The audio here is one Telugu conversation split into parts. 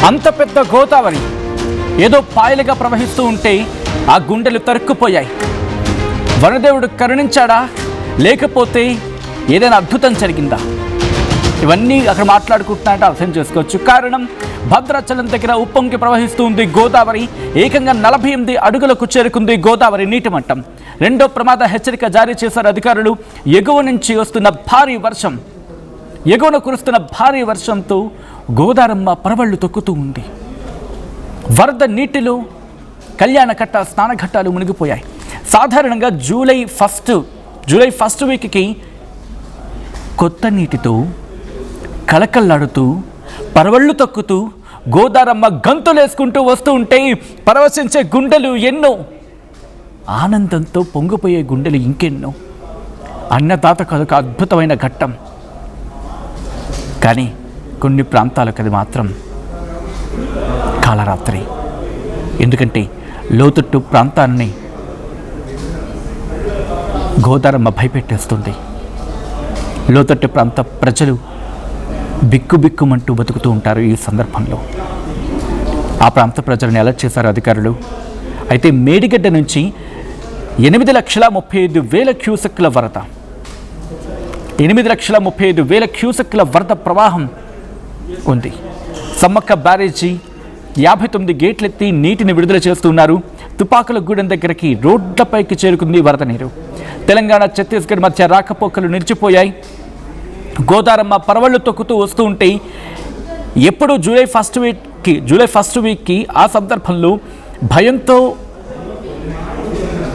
అంత పెద్ద గోదావరి ఏదో పాయలుగా ప్రవహిస్తూ ఉంటే ఆ గుండెలు తరుక్కుపోయాయి. వనదేవుడు కరుణించాడా, లేకపోతే ఏదైనా అద్భుతం జరిగిందా? ఇవన్నీ అక్కడ మాట్లాడుకుంటున్నాయంటే అర్థం చేసుకోవచ్చు. కారణం, భద్రాచలం దగ్గర ఉప్పొంగి ప్రవహిస్తూ ఉంది గోదావరి. ఏకంగా 48 అడుగులకు చేరుకుంది గోదావరి నీటి మట్టం. రెండో ప్రమాద హెచ్చరిక జారీ చేశారు అధికారులు. ఎగువ నుంచి వస్తున్న భారీ వర్షం, ఎగువన కురుస్తున్న భారీ వర్షంతో గోదారమ్మ పరవళ్లు తొక్కుతూ ఉంది. వరద నీటిలో కళ్యాణకట్ట, స్నానఘట్టాలు మునిగిపోయాయి. సాధారణంగా జూలై ఫస్ట్ వీక్కి కొత్త నీటితో కళకళలాడుతూ పరవళ్ళు తొక్కుతూ గోదారమ్మ గంతులేసుకుంటూ వస్తూ ఉంటే పరవశించే గుండెలు ఎన్నో, ఆనందంతో పొంగిపోయే గుండెలు ఇంకెన్నో. అన్నదాతకు అదొక అద్భుతమైన ఘట్టం. కానీ కొన్ని ప్రాంతాలకు అది మాత్రం కాలరాత్రి. ఎందుకంటే లోతట్టు ప్రాంతాన్ని గోదారమ్మ భయపెట్టేస్తుంది. లోతట్టు ప్రాంత ప్రజలు బిక్కుబిక్కుమంటూ బతుకుతూ ఉంటారు. ఈ సందర్భంలో ఆ ప్రాంత ప్రజలను అలర్ట్ చేశారు అధికారులు. అయితే మేడిగడ్డ నుంచి 8,35,000 క్యూసెక్ల వరద, 8,35,000 క్యూసెక్ల వరద ప్రవాహం ఉంది. సమ్మక్క బ్యారేజీ 59 గేట్లెత్తి నీటిని విడుదల చేస్తున్నారు. తుపాకులగూడెం దగ్గరికి రోడ్లపైకి చేరుకుంది వరద నీరు. తెలంగాణ, ఛత్తీస్గఢ్ మధ్య రాకపోకలు నిలిచిపోయాయి. గోదారమ్మ పరవళ్లు తొక్కుతూ వస్తూ ఉంటే ఎప్పుడు జూలై ఫస్ట్ వీక్కి ఆ సందర్భంలో భయంతో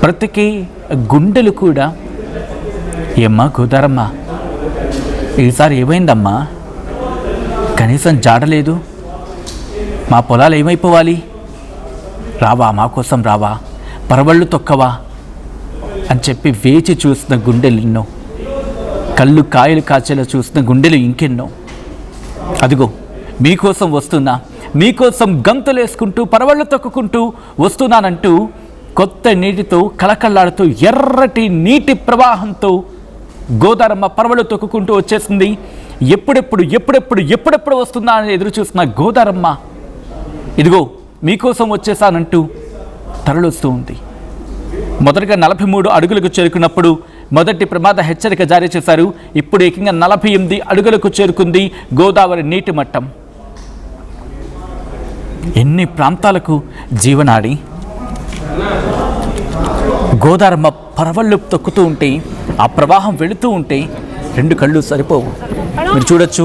బ్రతికే గుండెలు కూడా, ఏమ్మా గోదారమ్మ ఈసారి ఏమైందమ్మా, కనీసం జాడలేదు, మా పొలాలు ఏమైపోవాలి, రావా, మా కోసం రావా, పరవళ్ళు తొక్కవా అని చెప్పి వేచి చూసిన గుండెలు ఎన్నో, కళ్ళు కాయలు కాచేలా చూసిన గుండెలు ఇంకెన్నో. అదిగో మీకోసం వస్తున్నా, మీకోసం గంతులేసుకుంటూ పరవళ్ళు తొక్కుకుంటూ వస్తున్నానంటూ కొత్త నీటితో కళకళలాడుతూ ఎర్రటి నీటి ప్రవాహంతో గోదారమ్మ పరవళ్ళు తొక్కుకుంటూ వచ్చేసింది. ఎప్పుడెప్పుడు వస్తుందా అని ఎదురు చూస్తున్న గోదారమ్మ ఇదిగో మీకోసం వచ్చేసానంటూ తరలొస్తూ ఉంది. మొదటగా 43 అడుగులకు చేరుకున్నప్పుడు మొదటి ప్రమాద హెచ్చరిక జారీ చేశారు. ఇప్పుడు ఏకంగా 48 అడుగులకు చేరుకుంది గోదావరి నీటి మట్టం. ఎన్ని ప్రాంతాలకు జీవనాడి. గోదారమ్మ పరవళ్ళు తొక్కుతూ ఉంటే, ఆ ప్రవాహం వెళుతూ ఉంటే 2 కళ్ళు సరిపోవు. మీరు చూడొచ్చు,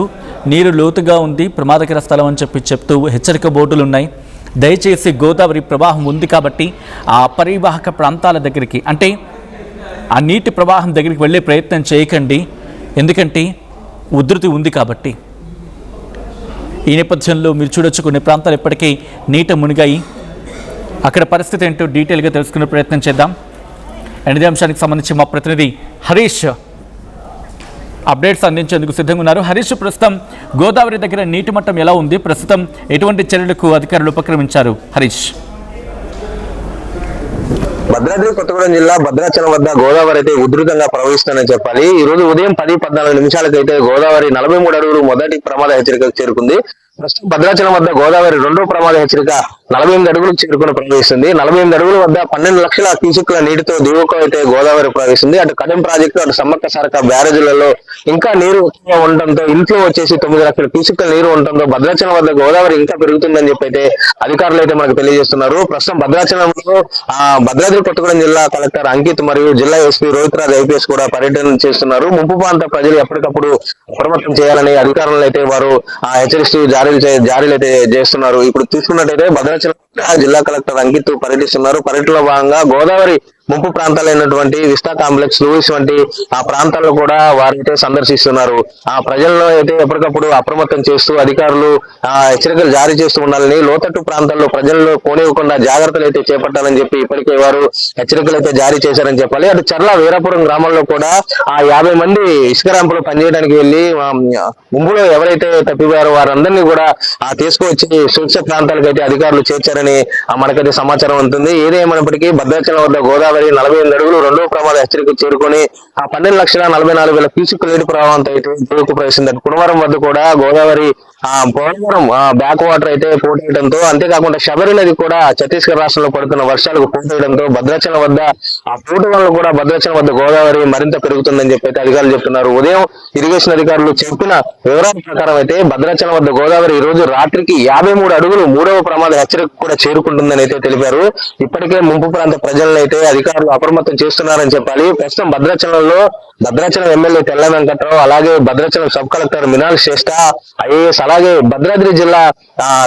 నీరు లోతుగా ఉంది, ప్రమాదకర స్థలం అని చెప్తూ హెచ్చరిక బోర్డులు ఉన్నాయి. దయచేసి గోదావరి ప్రవాహం ఉంది కాబట్టి ఆ పరివాహక ప్రాంతాల దగ్గరికి, అంటే ఆ నీటి ప్రవాహం దగ్గరికి వెళ్ళే ప్రయత్నం చేయకండి. ఎందుకంటే ఉధృతి ఉంది కాబట్టి. ఈ నేపథ్యంలో మీరు చూడొచ్చు, కొన్ని ప్రాంతాలు ఇప్పటికీ నీట మునిగాయి. అక్కడ పరిస్థితి ఏంటో డీటెయిల్గా తెలుసుకునే ప్రయత్నం చేద్దాం. అండ్ ఇదే అంశానికి సంబంధించి మా ప్రతినిధి హరీష్ అప్డేట్స్ అందించేందుకు సిద్ధంగా ఉన్నారు. హరీష్, ప్రస్తుతం గోదావరి దగ్గర నీటి మట్టం ఎలా ఉంది, ప్రస్తుతం ఎటువంటి చర్యలకు అధికారులు ఉపక్రమించారు? హరీష్. భద్రాద్రి కొత్తగూడెం జిల్లా భద్రాచలం వద్ద గోదావరి అయితే ఉధృతంగా ప్రవహిస్తుందని చెప్పాలి. ఈ రోజు ఉదయం 10-14 నిమిషాలకైతే గోదావరి 43 అడుగులు మొదటి ప్రమాద హెచ్చరికకు చేరుకుంది. ప్రస్తుతం భద్రాచలం వద్ద గోదావరి రెండో ప్రమాద హెచ్చరిక 48 అడుగులకు చేరుకుని ప్రవహిస్తుంది. 48 అడుగుల వద్ద 12 లక్షల క్యూసెక్ల నీటితో దిగువకు అయితే గోదావరి ప్రవహిస్తుంది. అటు కడెం ప్రాజెక్టు, అటు సమ్మక్క సారక్క బ్యారేజీలలో ఇంకా నీరు ఎక్కువగా ఉండటంతో, ఇంట్లో వచ్చేసి 9 లక్షల క్యూసెక్ల నీరు ఉండటంతో భద్రాచలం వద్ద గోదావరి ఇంకా పెరుగుతుందని చెప్పి అయితే అధికారులు అయితే మనకు తెలియజేస్తున్నారు. ప్రస్తుతం భద్రాచలంలో భద్రాద్రి కొత్తగూడెం జిల్లా కలెక్టర్ అంకిత్ మరియు జిల్లా ఎస్పీ రోహిత్ రాజ్ ఐపీఎస్ కూడా పర్యటన చేస్తున్నారు. ముంపు ప్రాంత ప్రజలు ఎప్పటికప్పుడు అప్రమత్తం చేయాలని అధికారులు అయితే వారు హెచ్చరిస్తూ జారీలు అయితే చేస్తున్నారు. ఇప్పుడు తీసుకున్నట్టయితే భద్రాచలం జిల్లా కలెక్టర్ అంకిత్ పర్యటిస్తున్నారు. పర్యటనలో భాగంగా గోదావరి ముంపు ప్రాంతాలైనటువంటి విస్తా కాంప్లెక్స్, లూయిస్ వంటి ఆ ప్రాంతాల్లో కూడా వారైతే సందర్శిస్తున్నారు. ఆ ప్రజల్లో అయితే ఎప్పటికప్పుడు అప్రమత్తం చేస్తూ అధికారులు హెచ్చరికలు జారీ చేస్తూ ఉండాలని, లోతట్టు ప్రాంతాల్లో ప్రజల్లో పోనివ్వకుండా జాగ్రత్తలు అయితే చేపట్టాలని చెప్పి ఇప్పటికే వారు హెచ్చరికలు అయితే జారీ చేశారని చెప్పాలి. అటు చర్ల వీరాపురం గ్రామంలో కూడా ఆ 50 మంది ఇసుక ర్యాంపులు పనిచేయడానికి వెళ్లి ముంపులో ఎవరైతే తప్పిపోయారో వారందరినీ కూడా తీసుకువచ్చి సురక్షిత ప్రాంతాలకు అయితే అధికారులు చేర్చారని మనకైతే సమాచారం ఉంటుంది. ఏదేమైనప్పటికీ భద్రాచలం వద్ద గోదావరి గోదావరి 48 అడుగులు రెండవ ప్రమాద హెచ్చరిక చేరుకొని ఆ 12,44,000 క్యూసెక్ నీటి ప్రవాహంతో అయితే దిగువకు ప్రవేశింది. కుణవరం వద్ద కూడా గోదావరి పోలవరం బ్యాక్ వాటర్ అయితే పోటేయడంతో, అంతేకాకుండా శబరి నది కూడా ఛత్తీస్గఢ్ రాష్ట్రంలో పడుతున్న వర్షాలకు పోటేయడంతో భద్రాచలం వద్ద ఆ పోటు వల్ల కూడా భద్రాచలం వద్ద గోదావరి మరింత పెరుగుతుందని చెప్పి అయితే అధికారులు చెప్తున్నారు. ఉదయం ఇరిగేషన్ అధికారులు చెప్పిన వివరాల ప్రకారం అయితే భద్రాచలం వద్ద గోదావరి ఈ రోజు రాత్రికి 53 అడుగులు మూడవ ప్రమాద హెచ్చరిక కూడా చేరుకుంటుందని అయితే తెలిపారు. ఇప్పటికే ముంపు ప్రాంత ప్రజలను అయితే అధికారులు అప్రమత్తం చేస్తున్నారని చెప్పాలి. ప్రస్తుతం భద్రాచలం ఎమ్మెల్యే తెల్ల వెంకట్రావు, అలాగే భద్రాచలం సబ్ కలెక్టర్ మినాల్ శ్రేష్ఠ ఐఏఎస్, అలాగే భద్రాద్రి జిల్లా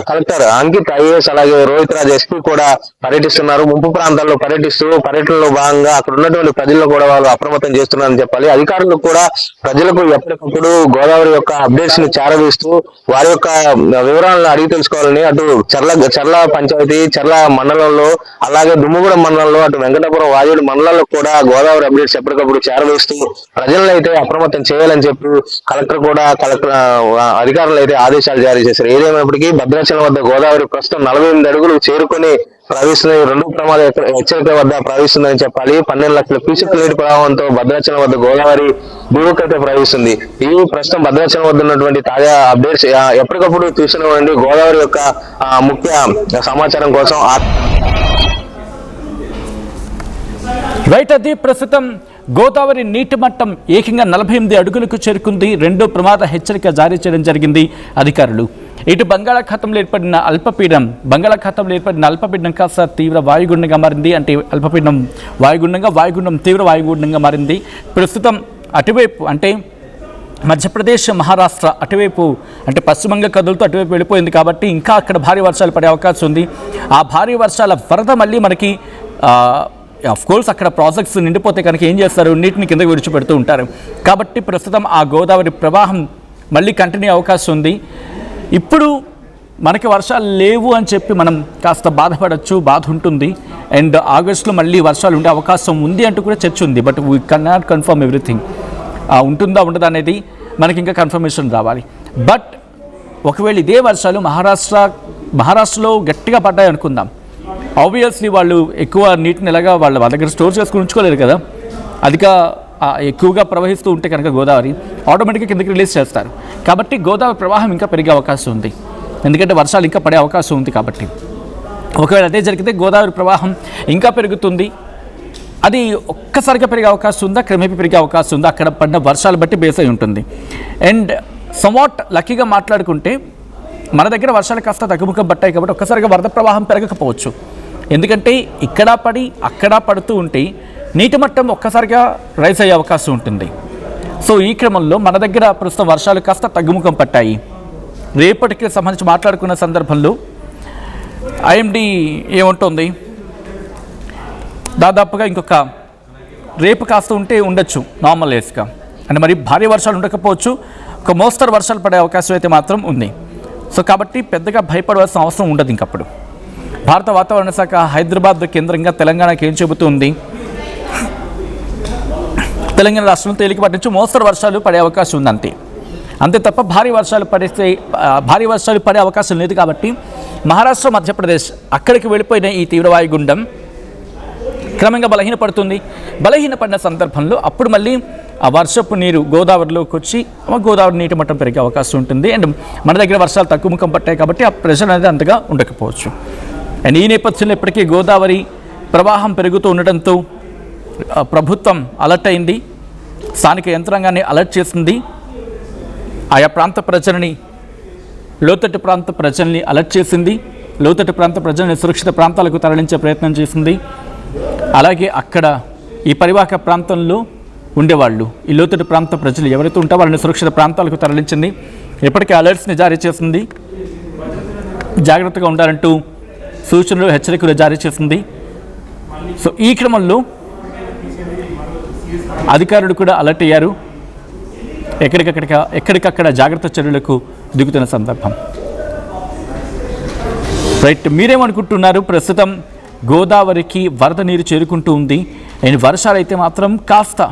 కలెక్టర్ అంకిత్ ఐఏఎస్, అలాగే రోహిత్ రాజ్ ఎస్పీ కూడా పర్యటిస్తున్నారు. ముంపు ప్రాంతాల్లో పర్యటనలో భాగంగా అక్కడ ఉన్నటువంటి ప్రజలను కూడా వాళ్ళు అప్రమత్తం చేస్తున్నారని చెప్పాలి. అధికారులు కూడా ప్రజలకు ఎప్పటికప్పుడు గోదావరి యొక్క అప్డేట్స్ ని చేరవేస్తూ వారి యొక్క వివరాలను అడిగి తెలుసుకోవాలని అటు చర్ల పంచాయతీ, చర్ల మండలంలో, అలాగే దుమ్ముగూడెం మండలంలో, అటు వెంకటాపురం వాజేడు మండలంలో కూడా గోదావరి అప్డేట్స్ ఎప్పటికప్పుడు చేరవేస్తూ ప్రజలను అయితే అప్రమత్తం చేయాలని చెప్పి కలెక్టర్ అధికారులు అయితే ఆదేశాలు జారీ చేశారు. ఏదేమైనప్పటికీ భద్రాచలం వద్ద గోదావరి ప్రస్తుతం 48 అడుగులు చేరుకొని ప్రవహిస్తున్న రెండో ప్రమాద హెచ్చరిక వద్ద ప్రవహిస్తుందని చెప్పాలి. 12 లక్షల క్యూసెక్ నీటి ప్రవాహంతో భద్రాచలం వద్ద గోదావరి దిగువకైతే ప్రవహిస్తుంది. ఈ ప్రస్తుతం భద్రాచలం వద్ద ఉన్నటువంటి తాజా అప్డేట్స్ ఎప్పటికప్పుడు చూసినటువంటి గోదావరి యొక్క ముఖ్య సమాచారం కోసం రైట్. అది ప్రస్తుతం గోదావరి నీటి మట్టం ఏకంగా 48 అడుగులకు చేరుకుంది. రెండో ప్రమాద హెచ్చరిక జారీ చేయడం జరిగింది అధికారులు. ఇటు బంగాళాఖాతంలో ఏర్పడిన అల్పపీడనం కాస్త తీవ్ర వాయుగుండంగా మారింది. అంటే అల్పపీడనం వాయుగుండం తీవ్ర వాయుగుండంగా మారింది. ప్రస్తుతం అటువైపు అంటే మధ్యప్రదేశ్, మహారాష్ట్ర అటువైపు అంటే పశ్చిమంగా కదులుతూ అటువైపు వెళ్ళిపోయింది. కాబట్టి ఇంకా అక్కడ భారీ వర్షాలు పడే అవకాశం ఉంది. ఆ భారీ వర్షాల వరద మళ్ళీ మనకి ఆఫ్ కోర్స్ అక్కడ ప్రాజెక్ట్స్ నిండిపోతే కనుక ఏం చేస్తారు, నీటిని కిందకి విడిచిపెడుతూ ఉంటారు. కాబట్టి ప్రస్తుతం ఆ గోదావరి ప్రవాహం మళ్ళీ కంటిన్యూ అవకాశం ఉంది. ఇప్పుడు మనకి వర్షాలు లేవు అని చెప్పి మనం కాస్త బాధ ఉంటుంది. అండ్ ఆగస్టులో మళ్ళీ వర్షాలు ఉండే అవకాశం ఉంది అంటూ కూడా చర్చ ఉంది. But we can not confirm everything. ఉంటుందా ఉండదా అనేది మనకి ఇంకా కన్ఫర్మేషన్ రావాలి. బట్ ఒకవేళ ఇదే వర్షాలు మహారాష్ట్రలో గట్టిగా పడ్డాయి అనుకుందాం, ఆబ్వియస్లీ వాళ్ళు ఎక్కువ నీటిని ఎలాగా వాళ్ళ దగ్గర స్టోర్ చేసుకుని ఉంచుకోలేరు కదా. ఎక్కువగా ప్రవహిస్తూ ఉంటే కనుక గోదావరి ఆటోమేటిక్గా కిందకి రిలీజ్ చేస్తారు. కాబట్టి గోదావరి ప్రవాహం ఇంకా పెరిగే అవకాశం ఉంది, ఎందుకంటే వర్షాలు ఇంకా పడే అవకాశం ఉంది. కాబట్టి ఒకవేళ అదే జరిగితే గోదావరి ప్రవాహం ఇంకా పెరుగుతుంది. అది ఒక్కసారిగా పెరిగే అవకాశం ఉందా, క్రమేపీ పెరిగే అవకాశం ఉందా, అక్కడ పడిన వర్షాలు బట్టి బేస్ అయి ఉంటుంది. అండ్ సమ్వాట్ లక్కీగా మాట్లాడుకుంటే మన దగ్గర వర్షాలు కాస్త తగ్గుముఖం పట్టాయి. కాబట్టి ఒక్కసారిగా వరద ప్రవాహం పెరగకపోవచ్చు, ఎందుకంటే ఇక్కడ పడి అక్కడ పడుతూ ఉంటే నీటి మట్టం ఒక్కసారిగా రైజ్ అయ్యే అవకాశం ఉంటుంది. సో ఈ క్రమంలో మన దగ్గర ప్రస్తుతం వర్షాలు కాస్త తగ్గుముఖం పట్టాయి. రేపటికి సంబంధించి మాట్లాడుకున్న సందర్భంలో ఐఎండీ ఏముంటుంది, దాదాపుగా ఇంకొక రేపు కాస్త ఉంటే ఉండొచ్చు నార్మల్ డేస్గా. అంటే మరి భారీ వర్షాలు ఉండకపోవచ్చు, ఒక మోస్తరు వర్షాలు పడే అవకాశం అయితే మాత్రం ఉంది. సో కాబట్టి పెద్దగా భయపడవలసిన అవసరం ఉండదు. ఇంకప్పుడు భారత వాతావరణ శాఖ హైదరాబాద్ కేంద్రంగా తెలంగాణకి ఏం చెబుతుంది, తెలంగాణ రాష్ట్రంలో తేలికపాటి నుంచి మోస్తరు వర్షాలు పడే అవకాశం ఉంది, అంతే తప్ప భారీ వర్షాలు పడే అవకాశం లేదు. కాబట్టి మహారాష్ట్ర, మధ్యప్రదేశ్ అక్కడికి వెళ్ళిపోయిన ఈ తీవ్ర వాయుగుండం క్రమంగా బలహీనపడిన సందర్భంలో అప్పుడు మళ్ళీ ఆ వర్షపు నీరు గోదావరిలోకి వచ్చి గోదావరి నీటి మట్టం పెరిగే అవకాశం ఉంటుంది. అండ్ మన దగ్గర వర్షాలు తక్కువ ముఖం పట్టాయి కాబట్టి ఆ ప్రెషర్ అనేది అంతగా ఉండకపోవచ్చు. అండ్ ఈ నేపథ్యంలో ఇప్పటికీ గోదావరి ప్రవాహం పెరుగుతూ ఉండటంతో ప్రభుత్వం అలర్ట్ అయింది, స్థానిక యంత్రాంగాన్ని అలర్ట్ చేసింది, ఆయా ప్రాంత ప్రజల్ని లోతట్టు ప్రాంత ప్రజల్ని అలర్ట్ చేసింది, లోతట్టు ప్రాంత ప్రజల్ని సురక్షిత ప్రాంతాలకు తరలించే ప్రయత్నం చేసింది. అలాగే అక్కడ ఈ పరివాహక ప్రాంతంలో ఉండేవాళ్ళు, ఈ లోతట్టు ప్రాంత ప్రజలు ఎవరైతే ఉంటారో వాళ్ళని సురక్షిత ప్రాంతాలకు తరలించింది. ఇప్పటికే అలర్ట్స్ని జారీ చేసింది, జాగ్రత్తగా ఉండాలంటూ సూచనలు, హెచ్చరికలు జారీ చేసింది. సో ఈ క్రమంలో అధికారులు కూడా అలర్ట్ అయ్యారు, ఎక్కడికక్కడ జాగ్రత్త చర్యలకు దిగుతున్న సందర్భం. రైట్, మీరేమనుకుంటున్నారు? ప్రస్తుతం గోదావరికి వరద నీరు చేరుకుంటూ ఉంది. అండ్ వర్షాలు అయితే మాత్రం కాస్త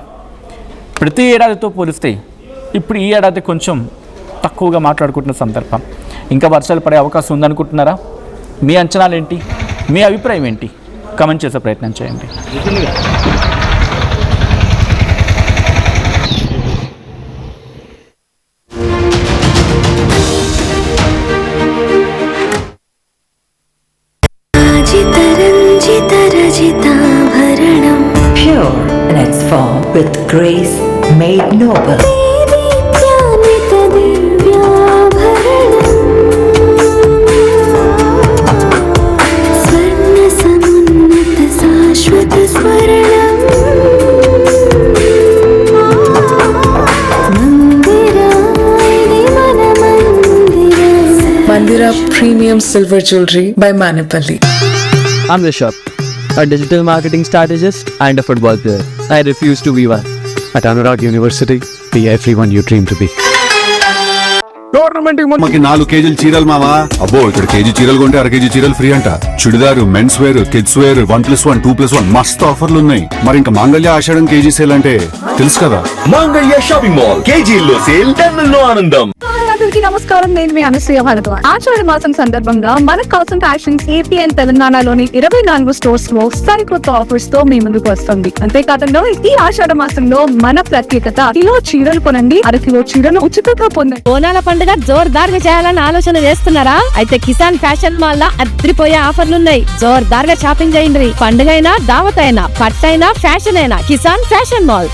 ప్రతి ఏడాదితో పోలిస్తే ఇప్పుడు ఈ ఏడాది కొంచెం తక్కువగా మాట్లాడుకుంటున్న సందర్భం. ఇంకా వర్షాలు పడే అవకాశం ఉందనుకుంటున్నారా? మీ అంచనాలు ఏంటి? మీ అభిప్రాయం ఏంటి? కమెంట్ చేసే ప్రయత్నం చేయండి. Pure in its form with grace made noble. Mandira Premium Silver Jewelry by Manipali. I'm Rishabh, a digital marketing strategist and a football player. I refuse to be one. At Anurag University, be everyone you dream to be. మాకి 4 కేజీలు చీరలు మావా. అబ్బో ఇక్కడ కేజీ చీరలు కొంటే అర కేజీ చీరలు ఫ్రీ అంట. Churidar, men's wear, kids wear 1+1, 2+1 మస్తు ఆఫర్లు ఉన్నాయి. మరి ఇంకా మాంగళ్య ఆషాఢం కేజీ సేల్ అంటే తెలుసు కదా. మాంగళ్య షాపింగ్ మాల్ కేజీల్లో సేల్, టన్నుల్లో ఆనందం. అందరికీ నమస్కారం. నేను మీ అనసూయ భారద్వాజ్. ఆషాఢ మాసం సందర్భంగా మన కాసన్ ఫ్యాషన్స్ ఏపీ అండ్ తెలంగాణలోని 24 స్టోర్స్ లో సరికొత్త ఆఫర్స్ తో మీ ముందుకు వస్తుంది. అంతేకాదంలో ఈ ఆషాఢ మాసంలో మన ప్రత్యేకత కిలో చీరలు కొనండి, అరకిలో చీరలు ఉచితంగా పొందండి. బోనాల పండుగ జోర్దార్గా చేయాలని ఆలోచన చేస్తున్నారా? అయితే కిసాన్ ఫ్యాషన్ మాల్ లా అద్రిపోయే ఆఫర్లున్నాయి. జోర్దార్గా షాపింగ్ చేయండి. పండుగ అయినా, దావత్ అయినా, పట్టైనా, ఫ్యాషన్ అయినా కిసాన్ ఫ్యాషన్ మాల్.